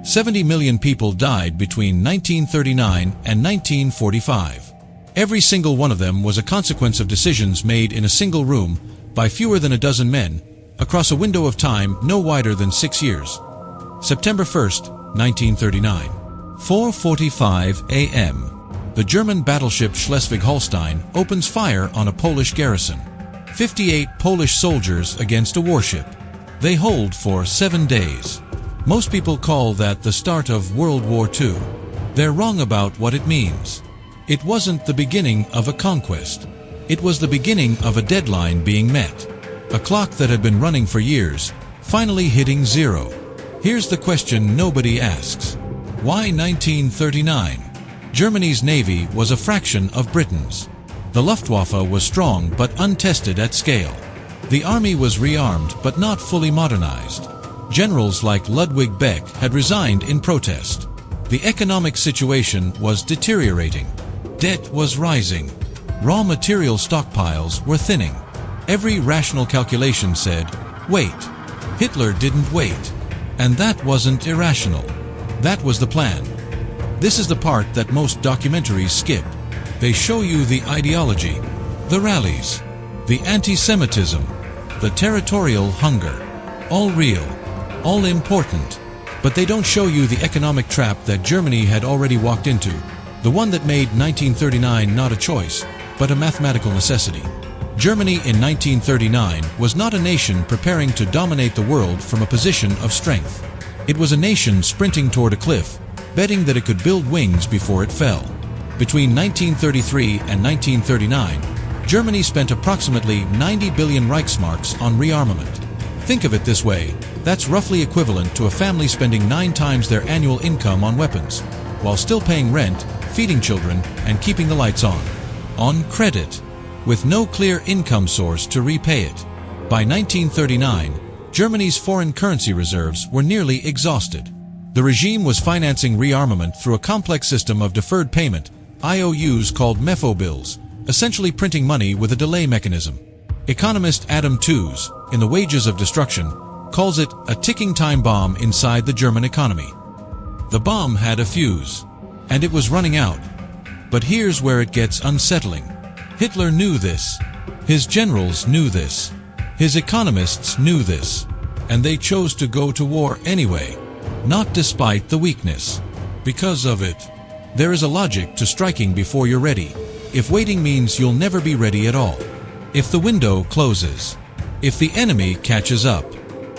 70 million people died between 1939 and 1945. Every single one of them was a consequence of decisions made in a single room by fewer than a dozen men, across a window of time no wider than 6 years. September 1st, 1939. 4:45 a.m. The German battleship Schleswig-Holstein opens fire on a Polish garrison. 58 Polish soldiers against a warship. They hold for 7 days. Most people call that the start of World War II. They're wrong about what it means. It wasn't the beginning of a conquest. It was the beginning of a deadline being met. A clock that had been running for years, finally hitting zero. Here's the question nobody asks. Why 1939? Germany's navy was a fraction of Britain's. The Luftwaffe was strong but untested at scale. The army was rearmed but not fully modernized. Generals like Ludwig Beck had resigned in protest. The economic situation was deteriorating. Debt was rising. Raw material stockpiles were thinning. Every rational calculation said, wait. Hitler didn't wait. And that wasn't irrational. That was the plan. This is the part that most documentaries skip. They show you the ideology, the rallies, the anti-Semitism, the territorial hunger. All real, all important. But they don't show you the economic trap that Germany had already walked into. The one that made 1939 not a choice, but a mathematical necessity. Germany in 1939 was not a nation preparing to dominate the world from a position of strength. It was a nation sprinting toward a cliff, betting that it could build wings before it fell. Between 1933 and 1939, Germany spent approximately 90 billion Reichsmarks on rearmament. Think of it this way, that's roughly equivalent to a family spending 9 times their annual income on weapons, while still paying rent, feeding children, and keeping the lights on credit, with no clear income source to repay it. By 1939, Germany's foreign currency reserves were nearly exhausted. The regime was financing rearmament through a complex system of deferred payment, IOUs called MEFO bills, essentially printing money with a delay mechanism. Economist Adam Tooze, in The Wages of Destruction, calls it a ticking time bomb inside the German economy. The bomb had a fuse, and it was running out. But here's where it gets unsettling. Hitler knew this. His generals knew this. His economists knew this. And they chose to go to war anyway. Not despite the weakness. Because of it. There is a logic to striking before you're ready. If waiting means you'll never be ready at all. If the window closes. If the enemy catches up.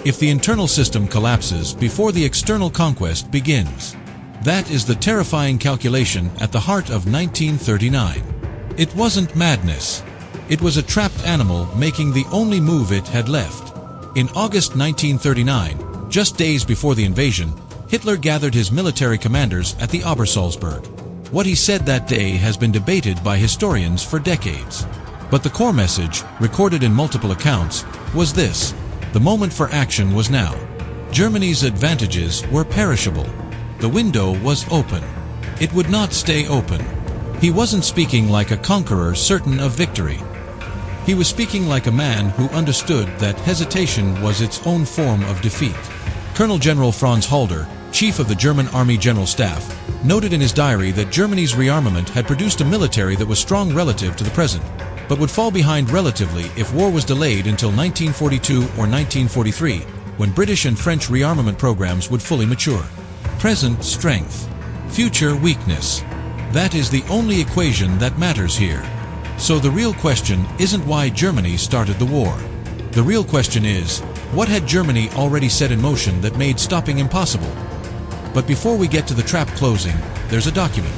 If the internal system collapses before the external conquest begins. That is the terrifying calculation at the heart of 1939. It wasn't madness. It was a trapped animal making the only move it had left. In August 1939, just days before the invasion, Hitler gathered his military commanders at the Obersalzberg. What he said that day has been debated by historians for decades. But the core message, recorded in multiple accounts, was this: the moment for action was now. Germany's advantages were perishable. The window was open. It would not stay open. He wasn't speaking like a conqueror certain of victory. He was speaking like a man who understood that hesitation was its own form of defeat. Colonel General Franz Halder, chief of the German Army General Staff, noted in his diary that Germany's rearmament had produced a military that was strong relative to the present, but would fall behind relatively if war was delayed until 1942 or 1943, when British and French rearmament programs would fully mature. Present strength. Future weakness. That is the only equation that matters here. So the real question isn't why Germany started the war. The real question is, what had Germany already set in motion that made stopping impossible? But before we get to the trap closing, there's a document.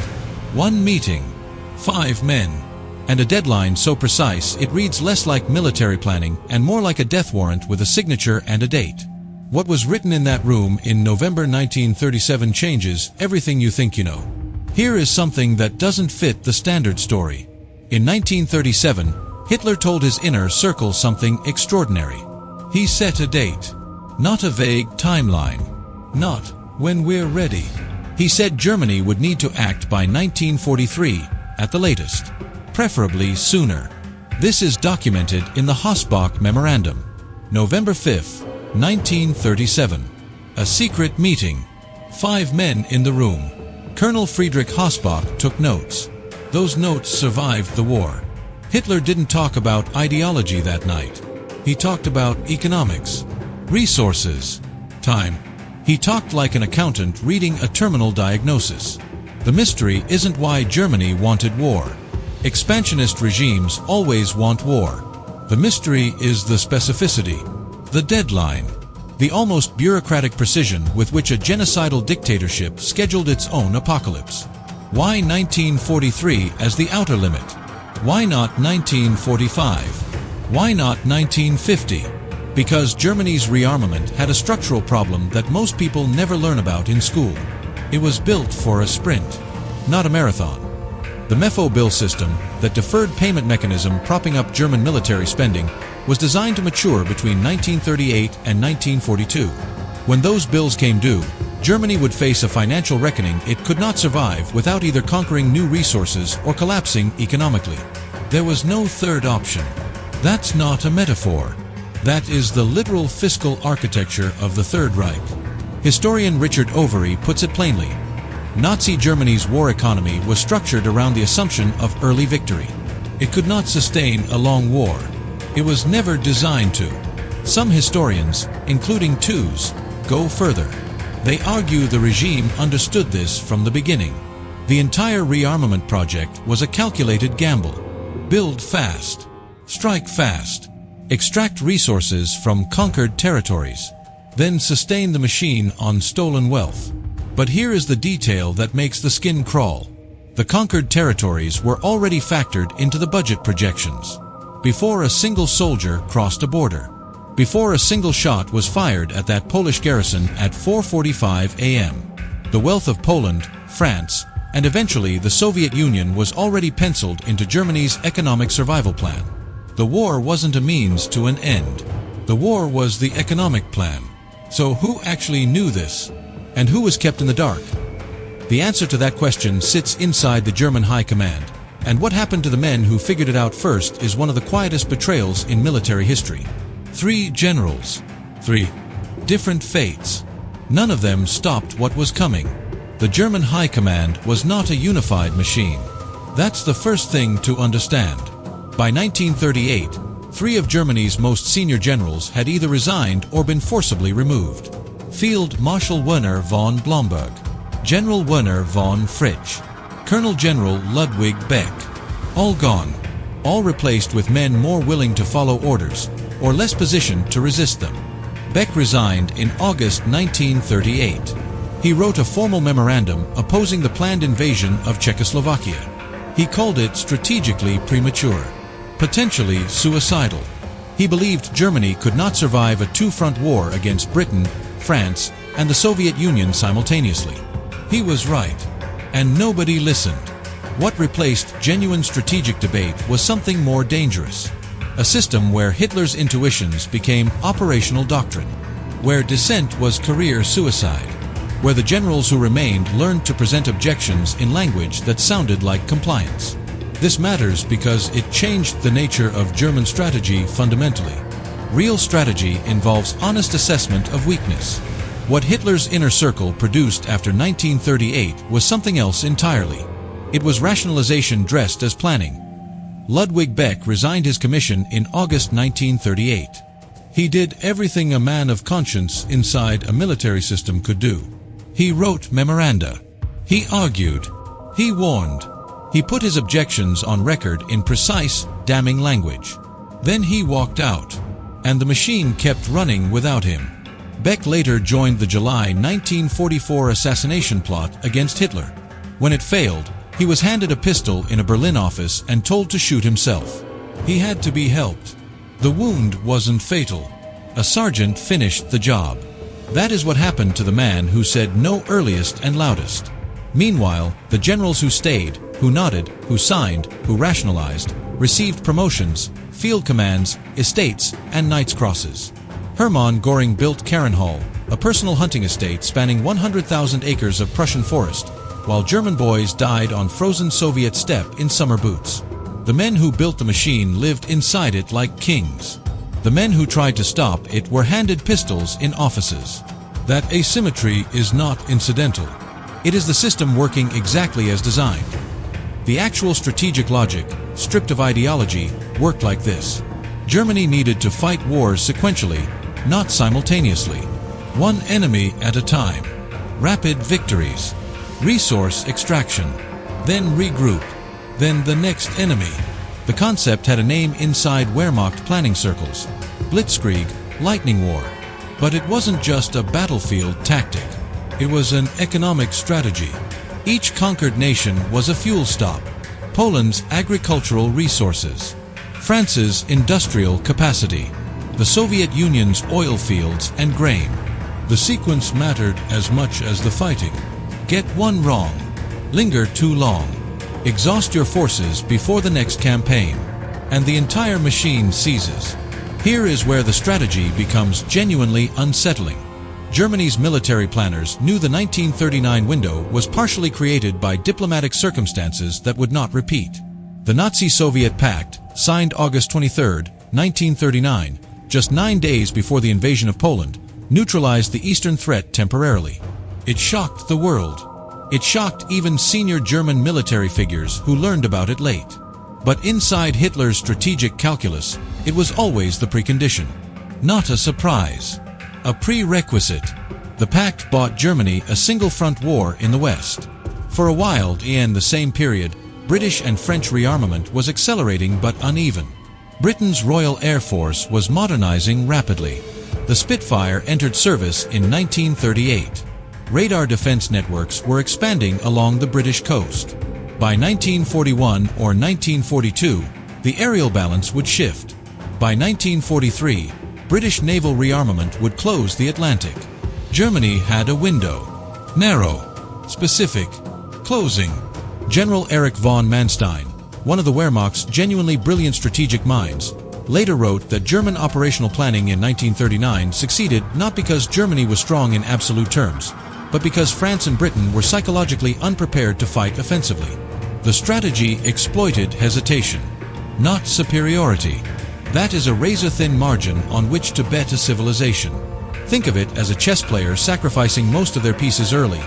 1 meeting. 5 men. And a deadline so precise it reads less like military planning and more like a death warrant with a signature and a date. What was written in that room in November 1937 changes everything you think you know. Here is something that doesn't fit the standard story. In 1937, Hitler told his inner circle something extraordinary. He set a date. Not a vague timeline. Not when we're ready. He said Germany would need to act by 1943 at the latest. Preferably sooner. This is documented in the Hossbach Memorandum. November 5, 1937. A secret meeting. 5 men in the room. Colonel Friedrich Hossbach took notes. Those notes survived the war. Hitler didn't talk about ideology that night. He talked about economics, resources, time. He talked like an accountant reading a terminal diagnosis. The mystery isn't why Germany wanted war. Expansionist regimes always want war. The mystery is the specificity, the deadline, the almost bureaucratic precision with which a genocidal dictatorship scheduled its own apocalypse. Why 1943 as the outer limit? Why not 1945? Why not 1950? Because Germany's rearmament had a structural problem that most people never learn about in school. It was built for a sprint, not a marathon. The MEFO bill system, that deferred payment mechanism propping up German military spending, was designed to mature between 1938 and 1942. When those bills came due, Germany would face a financial reckoning it could not survive without either conquering new resources or collapsing economically. There was no third option. That's not a metaphor. That is the literal fiscal architecture of the Third Reich. Historian Richard Overy puts it plainly. Nazi Germany's war economy was structured around the assumption of early victory. It could not sustain a long war. It was never designed to. Some historians, including Tooze, go further. They argue the regime understood this from the beginning. The entire rearmament project was a calculated gamble. Build fast. Strike fast. Extract resources from conquered territories. Then sustain the machine on stolen wealth. But here is the detail that makes the skin crawl. The conquered territories were already factored into the budget projections. Before a single soldier crossed a border. Before a single shot was fired at that Polish garrison at 4:45 a.m. The wealth of Poland, France, and eventually the Soviet Union was already penciled into Germany's economic survival plan. The war wasn't a means to an end. The war was the economic plan. So who actually knew this? And who was kept in the dark? The answer to that question sits inside the German High Command, and what happened to the men who figured it out first is one of the quietest betrayals in military history. 3 generals. 3 different fates. None of them stopped what was coming. The German High Command was not a unified machine. That's the first thing to understand. By 1938, 3 of Germany's most senior generals had either resigned or been forcibly removed. Field Marshal Werner von Blomberg, General Werner von Fritsch, Colonel General Ludwig Beck. All gone. All replaced with men more willing to follow orders, or less positioned to resist them. Beck resigned in August 1938. He wrote a formal memorandum opposing the planned invasion of Czechoslovakia. He called it strategically premature, potentially suicidal. He believed Germany could not survive a 2-front war against Britain, France, and the Soviet Union simultaneously. He was right. And nobody listened. What replaced genuine strategic debate was something more dangerous. A system where Hitler's intuitions became operational doctrine. Where dissent was career suicide. Where the generals who remained learned to present objections in language that sounded like compliance. This matters because it changed the nature of German strategy fundamentally. Real strategy involves honest assessment of weakness. What Hitler's inner circle produced after 1938 was something else entirely. It was rationalization dressed as planning. Ludwig Beck resigned his commission in August 1938. He did everything a man of conscience inside a military system could do. He wrote memoranda. He argued. He warned. He put his objections on record in precise, damning language. Then he walked out. And the machine kept running without him. Beck later joined the July 1944 assassination plot against Hitler. When it failed, he was handed a pistol in a Berlin office and told to shoot himself. He had to be helped. The wound wasn't fatal. A sergeant finished the job. That is what happened to the man who said no earliest and loudest. Meanwhile, the generals who stayed, who nodded, who signed, who rationalized, received promotions, field commands, estates, and Knight's Crosses. Hermann Göring built Karenhall, a personal hunting estate spanning 100,000 acres of Prussian forest, while German boys died on frozen Soviet steppe in summer boots. The men who built the machine lived inside it like kings. The men who tried to stop it were handed pistols in offices. That asymmetry is not incidental. It is the system working exactly as designed. The actual strategic logic, stripped of ideology, worked like this. Germany needed to fight wars sequentially, not simultaneously. One enemy at a time. Rapid victories. Resource extraction. Then regroup. Then the next enemy. The concept had a name inside Wehrmacht planning circles. Blitzkrieg, lightning war. But it wasn't just a battlefield tactic. It was an economic strategy. Each conquered nation was a fuel stop. Poland's agricultural resources. France's industrial capacity. The Soviet Union's oil fields and grain. The sequence mattered as much as the fighting. Get one wrong. Linger too long. Exhaust your forces before the next campaign. And the entire machine seizes. Here is where the strategy becomes genuinely unsettling. Germany's military planners knew the 1939 window was partially created by diplomatic circumstances that would not repeat. The Nazi-Soviet Pact, signed August 23, 1939, just 9 days before the invasion of Poland, neutralized the Eastern threat temporarily. It shocked the world. It shocked even senior German military figures who learned about it late. But inside Hitler's strategic calculus, it was always the precondition. Not a surprise. A prerequisite. The pact bought Germany a single-front war in the West. For a while, in the same period, British and French rearmament was accelerating but uneven. Britain's Royal Air Force was modernizing rapidly. The Spitfire entered service in 1938. Radar defense networks were expanding along the British coast. By 1941 or 1942, the aerial balance would shift. By 1943, British naval rearmament would close the Atlantic. Germany had a window. Narrow. Specific. Closing. General Erich von Manstein, one of the Wehrmacht's genuinely brilliant strategic minds, later wrote that German operational planning in 1939 succeeded not because Germany was strong in absolute terms, but because France and Britain were psychologically unprepared to fight offensively. The strategy exploited hesitation, not superiority. That is a razor-thin margin on which to bet a civilization. Think of it as a chess player sacrificing most of their pieces early,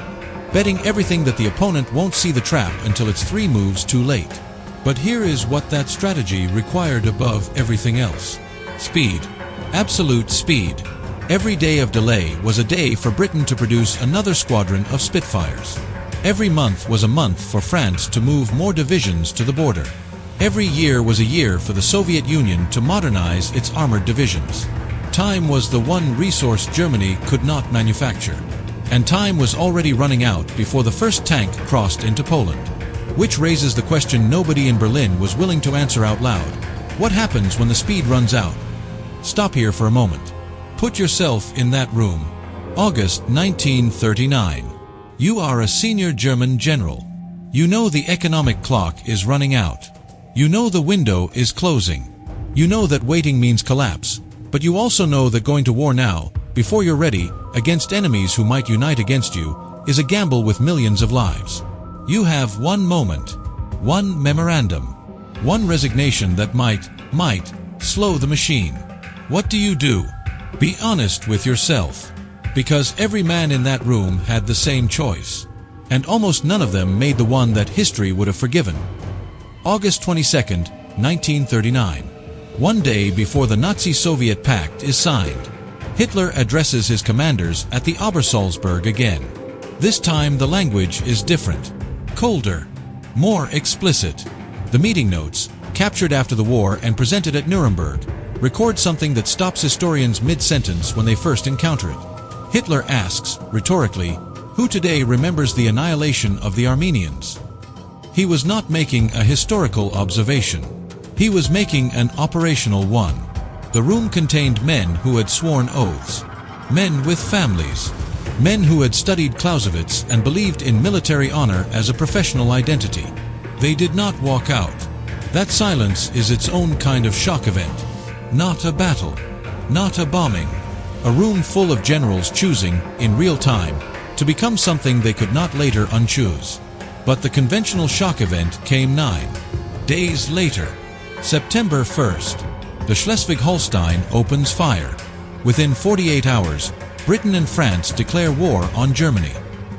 betting everything that the opponent won't see the trap until it's 3 moves too late. But here is what that strategy required above everything else. Speed. Absolute speed. Every day of delay was a day for Britain to produce another squadron of Spitfires. Every month was a month for France to move more divisions to the border. Every year was a year for the Soviet Union to modernize its armored divisions. Time was the one resource Germany could not manufacture. And time was already running out before the first tank crossed into Poland. Which raises the question nobody in Berlin was willing to answer out loud. What happens when the speed runs out? Stop here for a moment. Put yourself in that room. August 1939. You are a senior German general. You know the economic clock is running out. You know the window is closing. You know that waiting means collapse, but you also know that going to war now, before you're ready, against enemies who might unite against you, is a gamble with millions of lives. You have one moment, one memorandum, one resignation that might slow the machine. What do? Be honest with yourself. Because every man in that room had the same choice. And almost none of them made the one that history would have forgiven. August 22nd, 1939. One day before the Nazi-Soviet Pact is signed. Hitler addresses his commanders at the Obersalzberg again. This time the language is different. Colder. More explicit. The meeting notes, captured after the war and presented at Nuremberg, record something that stops historians mid-sentence when they first encounter it. Hitler asks, rhetorically, who today remembers the annihilation of the Armenians? He was not making a historical observation. He was making an operational one. The room contained men who had sworn oaths. Men with families. Men who had studied Clausewitz and believed in military honor as a professional identity. They did not walk out. That silence is its own kind of shock event. Not a battle. Not a bombing. A room full of generals choosing, in real time, to become something they could not later unchoose. But the conventional shock event came 9 days later. September 1st. The Schleswig-Holstein opens fire. Within 48 hours, Britain and France declare war on Germany.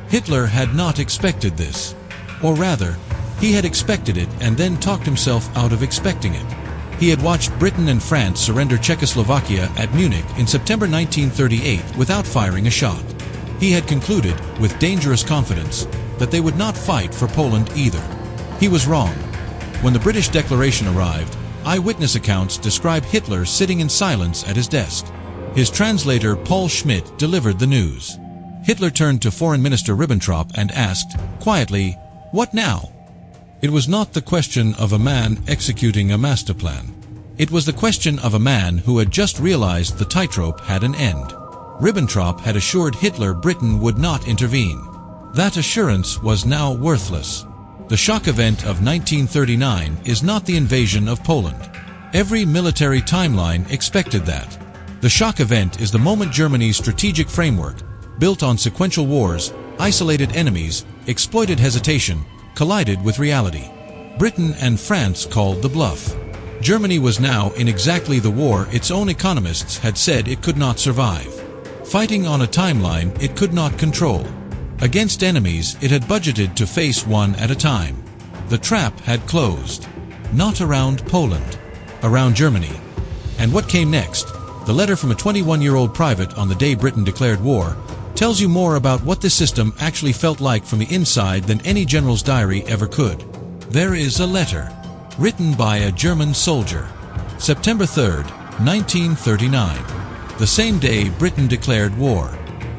Hitler had not expected this. Or rather, he had expected it and then talked himself out of expecting it. He had watched Britain and France surrender Czechoslovakia at Munich in September 1938 without firing a shot. He had concluded, with dangerous confidence, that they would not fight for Poland either. He was wrong. When the British declaration arrived, eyewitness accounts describe Hitler sitting in silence at his desk. His translator Paul Schmidt delivered the news. Hitler turned to Foreign Minister Ribbentrop and asked, quietly, "What now?" It was not the question of a man executing a master plan. It was the question of a man who had just realized the tightrope had an end. Ribbentrop had assured Hitler Britain would not intervene. That assurance was now worthless. The shock event of 1939 is not the invasion of Poland. Every military timeline expected that. The shock event is the moment Germany's strategic framework, built on sequential wars, isolated enemies, exploited hesitation, collided with reality. Britain and France called the bluff. Germany was now in exactly the war its own economists had said it could not survive. Fighting on a timeline it could not control. Against enemies it had budgeted to face one at a time. The trap had closed. Not around Poland. Around Germany. And what came next? The letter from a 21-year-old private on the day Britain declared war tells you more about what this system actually felt like from the inside than any general's diary ever could. There is a letter, written by a German soldier. September 3rd, 1939. The same day Britain declared war.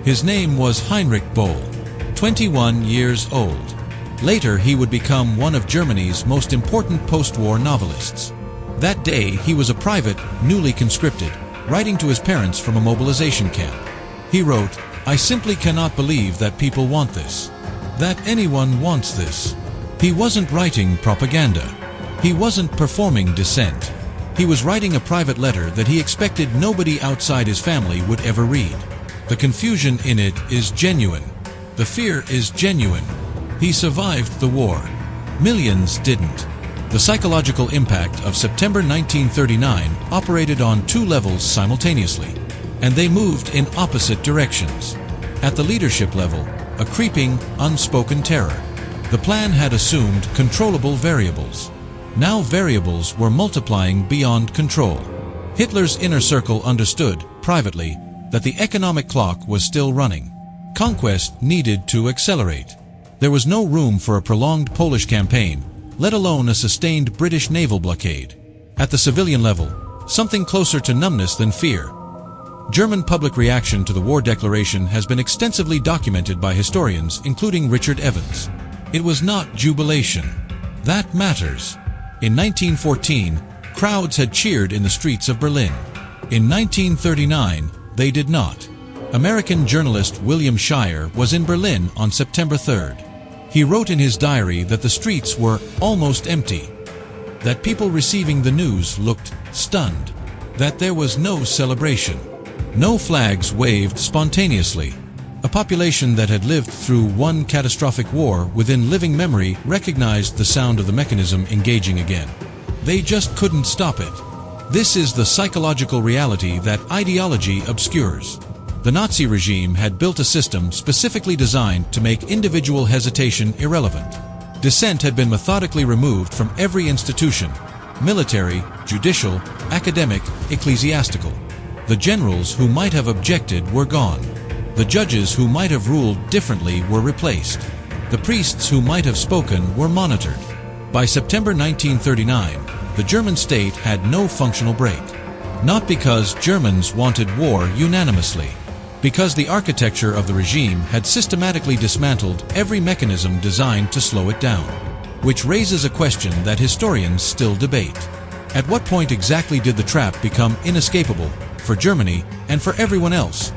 His name was Heinrich Böll, 21 years old. Later he would become one of Germany's most important post-war novelists. That day he was a private, newly conscripted, writing to his parents from a mobilization camp. He wrote, "I simply cannot believe that people want this. That anyone wants this." He wasn't writing propaganda. He wasn't performing dissent. He was writing a private letter that he expected nobody outside his family would ever read. The confusion in it is genuine. The fear is genuine. He survived the war. Millions didn't. The psychological impact of September 1939 operated on two levels simultaneously. And they moved in opposite directions. At the leadership level, a creeping, unspoken terror. The plan had assumed controllable variables. Now variables were multiplying beyond control. Hitler's inner circle understood, privately, that the economic clock was still running. Conquest needed to accelerate. There was no room for a prolonged Polish campaign, let alone a sustained British naval blockade. At the civilian level, something closer to numbness than fear. German public reaction to the war declaration has been extensively documented by historians, including Richard Evans. It was not jubilation. That matters. In 1914, crowds had cheered in the streets of Berlin. In 1939, they did not. American journalist William Shirer was in Berlin on September 3rd. He wrote in his diary that the streets were almost empty, that people receiving the news looked stunned, that there was no celebration. No flags waved spontaneously. A population that had lived through one catastrophic war within living memory recognized the sound of the mechanism engaging again. They just couldn't stop it. This is the psychological reality that ideology obscures. The Nazi regime had built a system specifically designed to make individual hesitation irrelevant. Dissent had been methodically removed from every institution: military, judicial, academic, ecclesiastical. The generals who might have objected were gone. The judges who might have ruled differently were replaced. The priests who might have spoken were monitored. By September 1939, the German state had no functional break. Not because Germans wanted war unanimously, because the architecture of the regime had systematically dismantled every mechanism designed to slow it down. Which raises a question that historians still debate. At what point exactly did the trap become inescapable for Germany and for everyone else?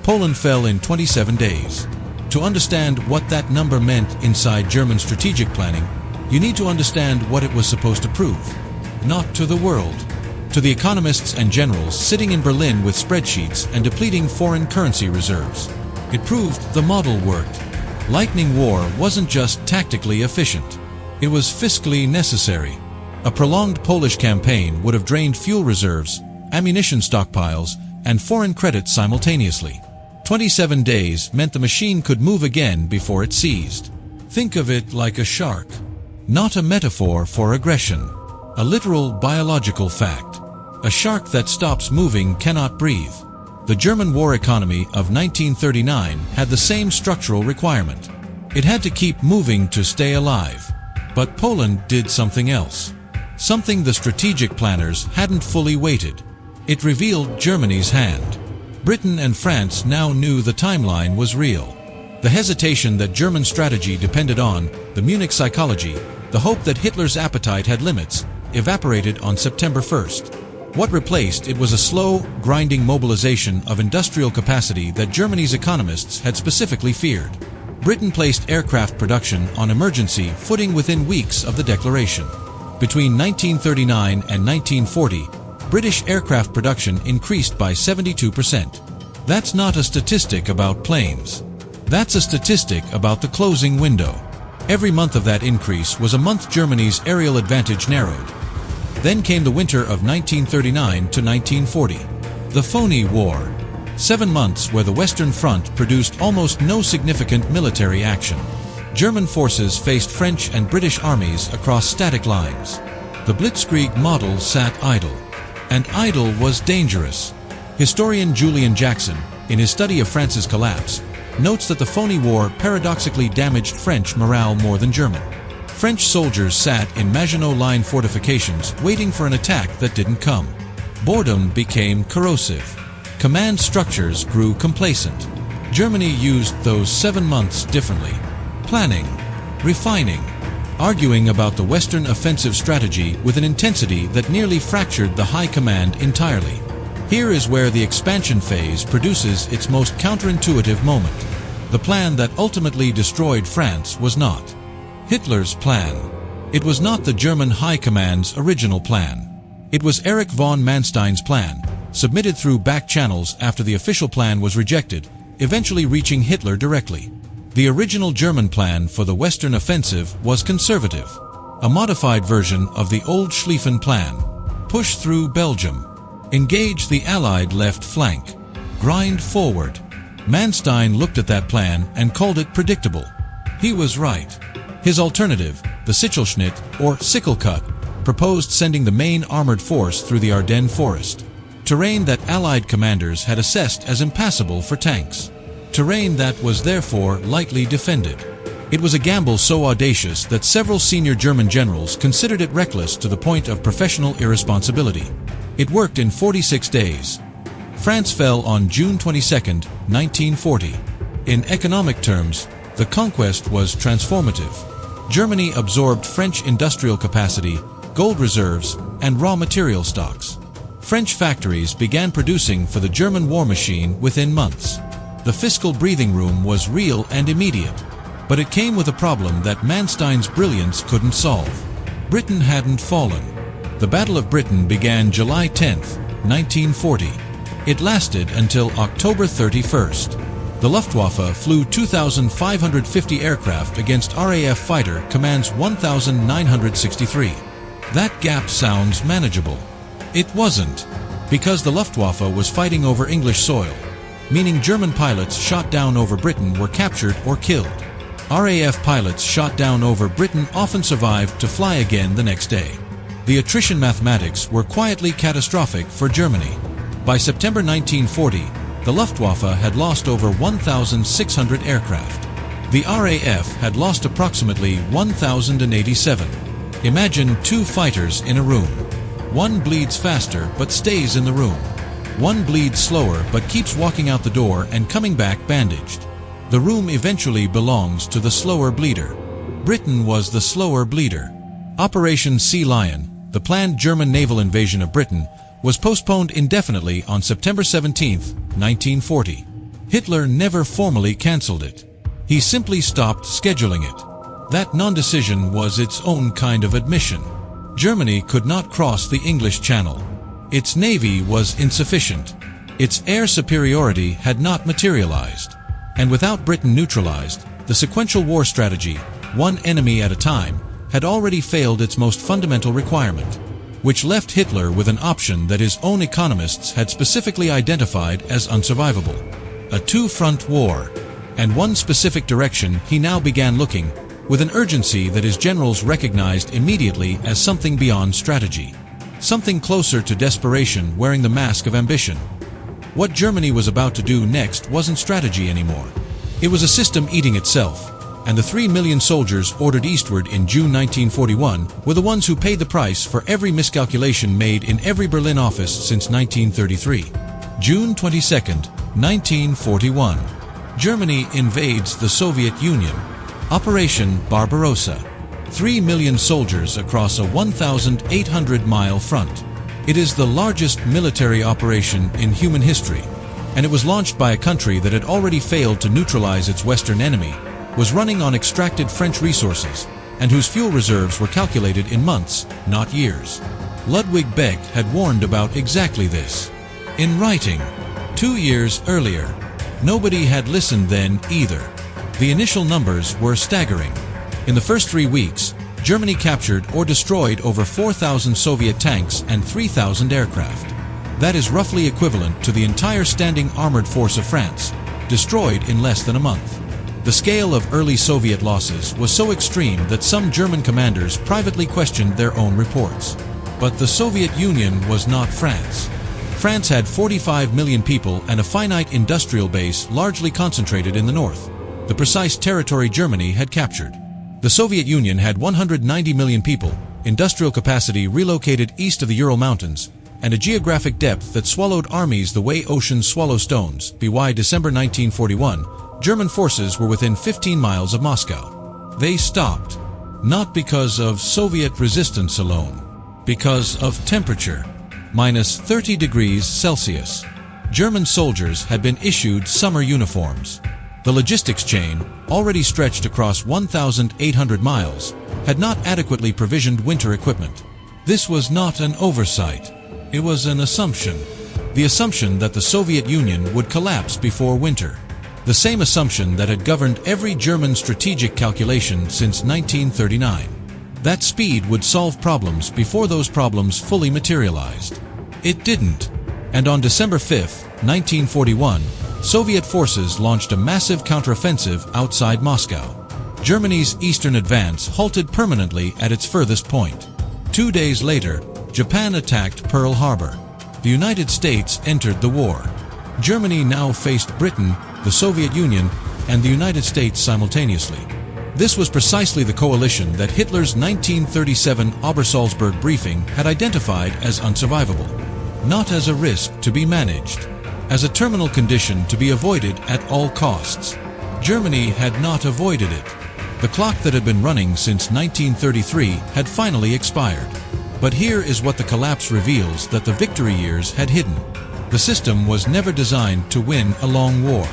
Poland fell in 27 days. To understand what that number meant inside German strategic planning, you need to understand what it was supposed to prove. Not to the world. To the economists and generals sitting in Berlin with spreadsheets and depleting foreign currency reserves. It proved the model worked. Lightning war wasn't just tactically efficient. It was fiscally necessary. A prolonged Polish campaign would have drained fuel reserves, ammunition stockpiles, and foreign credit simultaneously. 27 days meant the machine could move again before it seized. Think of it like a shark. Not a metaphor for aggression. A literal biological fact. A shark that stops moving cannot breathe. The German war economy of 1939 had the same structural requirement. It had to keep moving to stay alive. But Poland did something else. Something the strategic planners hadn't fully weighted. It revealed Germany's hand. Britain and France now knew the timeline was real. The hesitation that German strategy depended on, the Munich psychology, the hope that Hitler's appetite had limits, evaporated on September 1st. What replaced it was a slow, grinding mobilization of industrial capacity that Germany's economists had specifically feared. Britain placed aircraft production on emergency footing within weeks of the declaration. Between 1939 and 1940, British aircraft production increased by 72%. That's not a statistic about planes. That's a statistic about the closing window. Every month of that increase was a month Germany's aerial advantage narrowed. Then came the winter of 1939 to 1940. The phony war. 7 months where the Western Front produced almost no significant military action. German forces faced French and British armies across static lines. The Blitzkrieg model sat idle. And idle was dangerous. Historian Julian Jackson, in his study of France's collapse, notes that the phony war paradoxically damaged French morale more than German. French soldiers sat in Maginot Line fortifications waiting for an attack that didn't come. Boredom became corrosive. Command structures grew complacent. Germany used those 7 months differently. Planning, refining, arguing about the Western offensive strategy with an intensity that nearly fractured the high command entirely. Here is where the expansion phase produces its most counterintuitive moment. The plan that ultimately destroyed France was not Hitler's plan. It was not the German High Command's original plan. It was Erich von Manstein's plan, submitted through back channels after the official plan was rejected, eventually reaching Hitler directly. The original German plan for the Western offensive was conservative, a modified version of the old Schlieffen plan. Push through Belgium. Engage the Allied left flank. Grind forward. Manstein looked at that plan and called it predictable. He was right. His alternative, the Sichelschnitt, or sickle cut, proposed sending the main armored force through the Ardennes forest. Terrain that Allied commanders had assessed as impassable for tanks. Terrain that was therefore lightly defended. It was a gamble so audacious that several senior German generals considered it reckless to the point of professional irresponsibility. It worked in 46 days. France fell on June 22, 1940. In economic terms, the conquest was transformative. Germany absorbed French industrial capacity, gold reserves, and raw material stocks. French factories began producing for the German war machine within months. The fiscal breathing room was real and immediate, but it came with a problem that Manstein's brilliance couldn't solve. Britain hadn't fallen. The Battle of Britain began July 10, 1940. It lasted until October 31st. The Luftwaffe flew 2,550 aircraft against RAF fighter commands 1,963. That gap sounds manageable. It wasn't, because the Luftwaffe was fighting over English soil, meaning German pilots shot down over Britain were captured or killed. RAF pilots shot down over Britain often survived to fly again the next day. The attrition mathematics were quietly catastrophic for Germany. By September 1940, the Luftwaffe had lost over 1,600 aircraft. The RAF had lost approximately 1,087. Imagine 2 fighters in a room. One bleeds faster but stays in the room. One bleeds slower but keeps walking out the door and coming back bandaged. The room eventually belongs to the slower bleeder. Britain was the slower bleeder. Operation Sea Lion, the planned German naval invasion of Britain, was postponed indefinitely on September 17, 1940. Hitler never formally cancelled it. He simply stopped scheduling it. That non-decision was its own kind of admission. Germany could not cross the English Channel. Its navy was insufficient. Its air superiority had not materialized. And without Britain neutralized, the sequential war strategy, one enemy at a time, had already failed its most fundamental requirement, which left Hitler with an option that his own economists had specifically identified as unsurvivable. a two-front war, and one specific direction he now began looking, with an urgency that his generals recognized immediately as something beyond strategy. Something closer to desperation wearing the mask of ambition. What Germany was about to do next wasn't strategy anymore. It was a system eating itself, and the 3 million soldiers ordered eastward in June 1941 were the ones who paid the price for every miscalculation made in every Berlin office since 1933. June 22, 1941. Germany invades the Soviet Union. Operation Barbarossa. 3 million soldiers across a 1,800-mile front. It is the largest military operation in human history, and it was launched by a country that had already failed to neutralize its Western enemy, was running on extracted French resources, and whose fuel reserves were calculated in months, not years. Ludwig Beck had warned about exactly this. In writing, 2 years earlier. Nobody had listened then either. The initial numbers were staggering. In the first 3 weeks, Germany captured or destroyed over 4,000 Soviet tanks and 3,000 aircraft. That is roughly equivalent to the entire standing armored force of France, destroyed in less than a month. The scale of early Soviet losses was so extreme that some German commanders privately questioned their own reports. But the Soviet Union was not France. France had 45 million people and a finite industrial base largely concentrated in the north, the precise territory Germany had captured. The Soviet Union had 190 million people, industrial capacity relocated east of the Ural Mountains, and a geographic depth that swallowed armies the way oceans swallow stones. By December 1941, German forces were within 15 miles of Moscow. They stopped, not because of Soviet resistance alone, because of temperature. -30 degrees Celsius. German soldiers had been issued summer uniforms. The logistics chain, already stretched across 1,800 miles, had not adequately provisioned winter equipment. This was not an oversight. It was an assumption. The assumption that the Soviet Union would collapse before winter. The same assumption that had governed every German strategic calculation since 1939. That speed would solve problems before those problems fully materialized. It didn't. And on December 5, 1941, Soviet forces launched a massive counteroffensive outside Moscow. Germany's eastern advance halted permanently at its furthest point. 2 days later, Japan attacked Pearl Harbor. The United States entered the war. Germany now faced Britain, the Soviet Union, and the United States simultaneously. This was precisely the coalition that Hitler's 1937 Obersalzberg briefing had identified as unsurvivable. Not as a risk to be managed, as a terminal condition to be avoided at all costs. Germany had not avoided it. The clock that had been running since 1933 had finally expired. But here is what the collapse reveals that the victory years had hidden. The system was never designed to win a long war.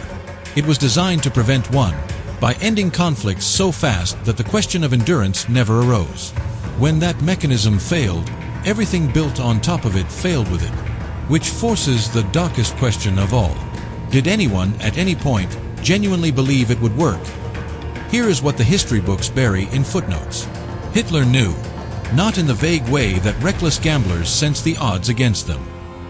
It was designed to prevent one, by ending conflicts so fast that the question of endurance never arose. When that mechanism failed, everything built on top of it failed with it. Which forces the darkest question of all. Did anyone, at any point, genuinely believe it would work? Here is what the history books bury in footnotes. Hitler knew, not in the vague way that reckless gamblers sense the odds against them.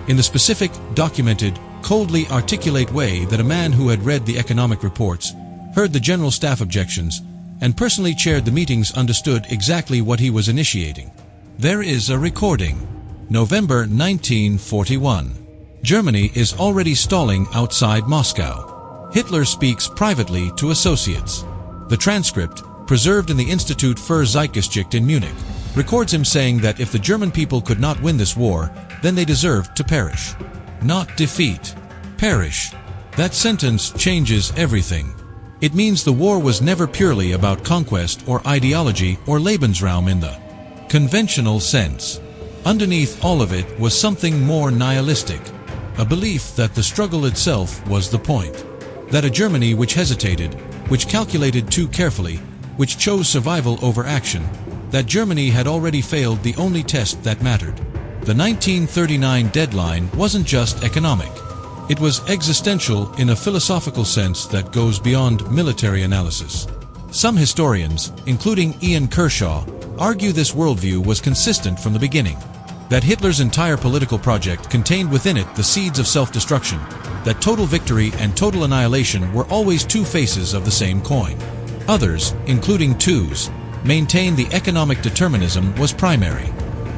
In the specific, documented, coldly articulate way that a man who had read the economic reports, heard the General Staff objections, and personally chaired the meetings understood exactly what he was initiating. There is a recording. November 1941. Germany is already stalling outside Moscow. Hitler speaks privately to associates. The transcript, preserved in the Institut für Zeitgeschichte in Munich, records him saying that if the German people could not win this war, then they deserved to perish. Not defeat. Perish. That sentence changes everything. It means the war was never purely about conquest or ideology or Lebensraum in the conventional sense. Underneath all of it was something more nihilistic, a belief that the struggle itself was the point. That a Germany which hesitated, which calculated too carefully, which chose survival over action, that Germany had already failed the only test that mattered. The 1939 deadline wasn't just economic. It was existential in a philosophical sense that goes beyond military analysis. Some historians, including Ian Kershaw, argue this worldview was consistent from the beginning. That Hitler's entire political project contained within it the seeds of self-destruction, that total victory and total annihilation were always two faces of the same coin. Others, including Jews, maintained the economic determinism was primary.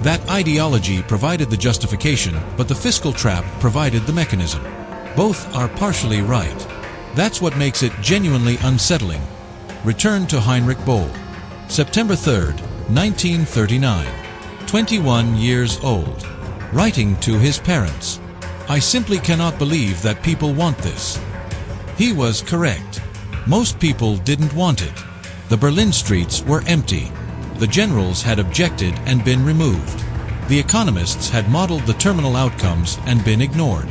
That ideology provided the justification, but the fiscal trap provided the mechanism. Both are partially right. That's what makes it genuinely unsettling. Return to Heinrich Böll. September 3rd, 1939. 21 years old. Writing to his parents. I simply cannot believe that people want this. He was correct. Most people didn't want it. The Berlin streets were empty. The generals had objected and been removed. The economists had modeled the terminal outcomes and been ignored.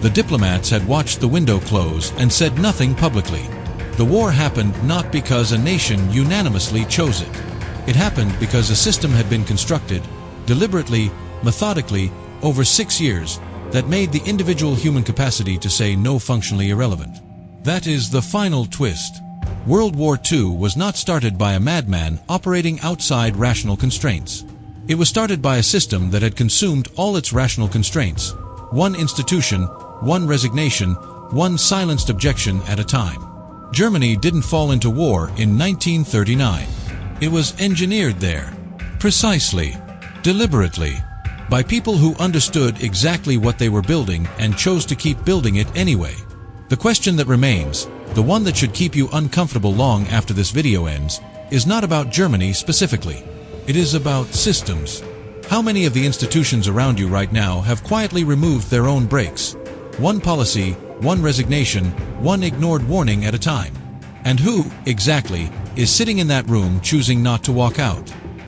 The diplomats had watched the window close and said nothing publicly. The war happened not because a nation unanimously chose it. It happened because a system had been constructed, deliberately, methodically, over 6 years, that made the individual human capacity to say no functionally irrelevant. That is the final twist. World War II was not started by a madman operating outside rational constraints. It was started by a system that had consumed all its rational constraints, one institution, one resignation, one silenced objection at a time. Germany didn't fall into war in 1939. It was engineered there, precisely, deliberately, by people who understood exactly what they were building and chose to keep building it anyway. The question that remains, the one that should keep you uncomfortable long after this video ends, is not about Germany specifically. It is about systems. How many of the institutions around you right now have quietly removed their own brakes? One policy, one resignation, one ignored warning at a time. And who, exactly, is sitting in that room choosing not to walk out?